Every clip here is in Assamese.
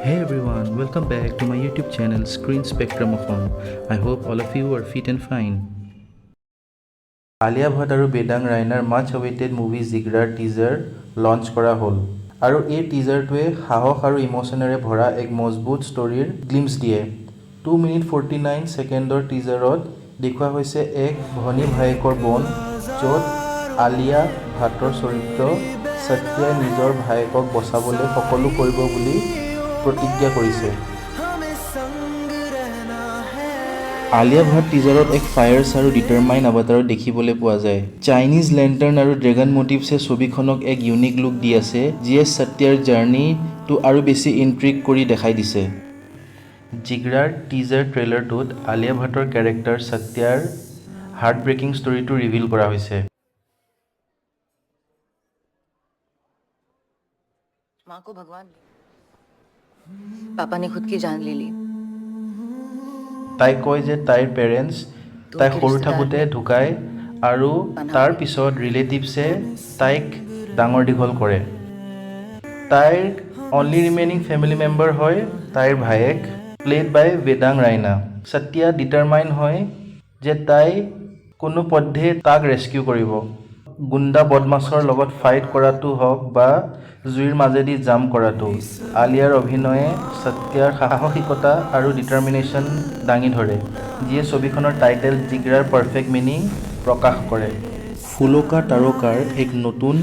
Hey everyone, welcome back to my YouTube channel Screen Spectrum of Home. I hope all of you are fit and fine. Alia Bhatta আৰু বেদাং ৰাইনাৰ মাচ অৱেইটেড মুভি জিগৰাৰ টিজাৰ লঞ্চ কৰা হ'ল আৰু এই টিজাৰটোৱে সাহস আৰু ইমোচনেৰে ভৰা এক মজবুত ষ্টৰীৰ গ্লিম্পছ দিয়ে 2 মিনিট 49 ছেকেণ্ডৰ টিজাৰত দেখুওৱা হৈছে এক ভনী ভায়েকৰ বন য'ত আলিয়া ভাটৰ চৰিত্ৰ সত্যাই নিজৰ ভায়েকক বচাবলৈ সকলো কৰিব বুলি প্ৰতিজ্ঞা কৰিছে আলিয়া ভাট টিজাৰত এক ফায়াৰ্ছ আৰু ডিটাৰমাইন অৱতাৰত দেখিবলৈ পোৱা যায় চাইনিজ লেণ্টাৰ্ণ আৰু ড্ৰেগন মটিভছে ছবিখনক এক ইউনিক লুক দি আছে যিয়ে সত্যাৰ জাৰ্নিটো আৰু বেছি ইন্ট্ৰিগ কৰি দেখাই দিছে জিগৰাৰ টিজাৰ ট্ৰেইলাৰটোত আলিয়া ভাটৰ কেৰেক্টাৰ সত্যাৰ হাৰ্ট ব্ৰেকিং ষ্টৰীটো ৰিভিল কৰা হৈছে माँ को भगवान पापा ने खुद की जान ले ली তাই কয় যে তাইৰ পেৰেণ্টছ তাই সৰু থাকোঁতে ঢুকায় আৰু তাৰ পিছত ৰিলেটিভছে তাইক ডাঙৰ দীঘল কৰে তাইৰ অনলি ৰিমেইনিং ফেমিলি মেম্বাৰ হয় তাইৰ ভায়েক প্লেড বাই বেদাং ৰাইনা সত্য ডিটাৰমাইন হয় যে তাই কোনো পধ্যে তাক ৰেস্কিউ কৰিব গুণ্ডা বদমাছৰ লগত ফাইট কৰাটো হওক বা জুইৰ মাজেদি জাম্প কৰাটো আলিয়াৰ অভিনয়ে সত্যাৰ সাহসিকতা আৰু ডিটাৰমিনেশ্যন দাঙি ধৰে যিয়ে ছবিখনৰ টাইটেল জিগৰাৰ পাৰফেক্ট মিনিং প্ৰকাশ কৰে ফুলকা তাৰকাৰ এক নতুন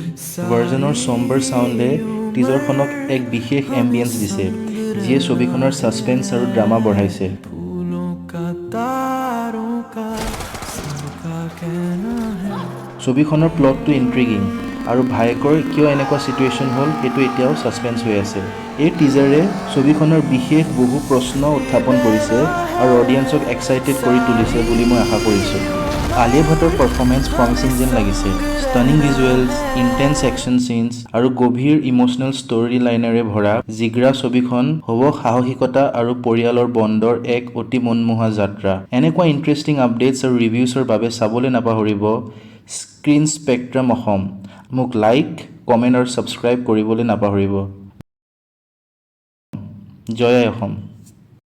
ভাৰ্জনৰ চম্বাৰ চাউণ্ডে টিজাৰখনক এক বিশেষ এম্বিয়েন্স দিছে যিয়ে ছবিখনৰ ছাছপেন্স আৰু ড্ৰামা বঢ়াইছে ছবিখনৰ প্লটটো ইন্ট্ৰিগিং আৰু ভায়েকৰ কিয় এনেকুৱা চিটুৱেশ্যন হ'ল সেইটো এতিয়াও ছাছপেন্স হৈ আছে এই টিজাৰে ছবিখনৰ বিশেষ বহু প্ৰশ্ন উত্থাপন কৰিছে আৰু অডিয়েন্সক এক্সাইটেড কৰি তুলিছে বুলি মই আশা কৰিছোঁ আলিয়া ভাটৰ পাৰফৰ্মেন্স প্ৰমিচিং যেন লাগিছে stunning visuals intense action scenes আৰু গভীৰ ইম'চনেল ষ্টৰী লাইনেৰে ভৰা জিগৰা ছবিখন হ'ব সাহসিকতা আৰু পৰিয়ালৰ বণ্ডৰ এক অতি মনোমোহা যাত্ৰা এনেকুৱা ইণ্টাৰেষ্টিং আপডেটছ আৰু ৰিভিউছৰ বাবে চাবলৈ নাপাহৰিব স্ক্ৰীন স্পেক্ট্ৰাম অসম মোক লাইক কমেণ্ট আৰু ছাবস্ক্ৰাইব কৰিবলৈ নাপাহৰিব জয় অসম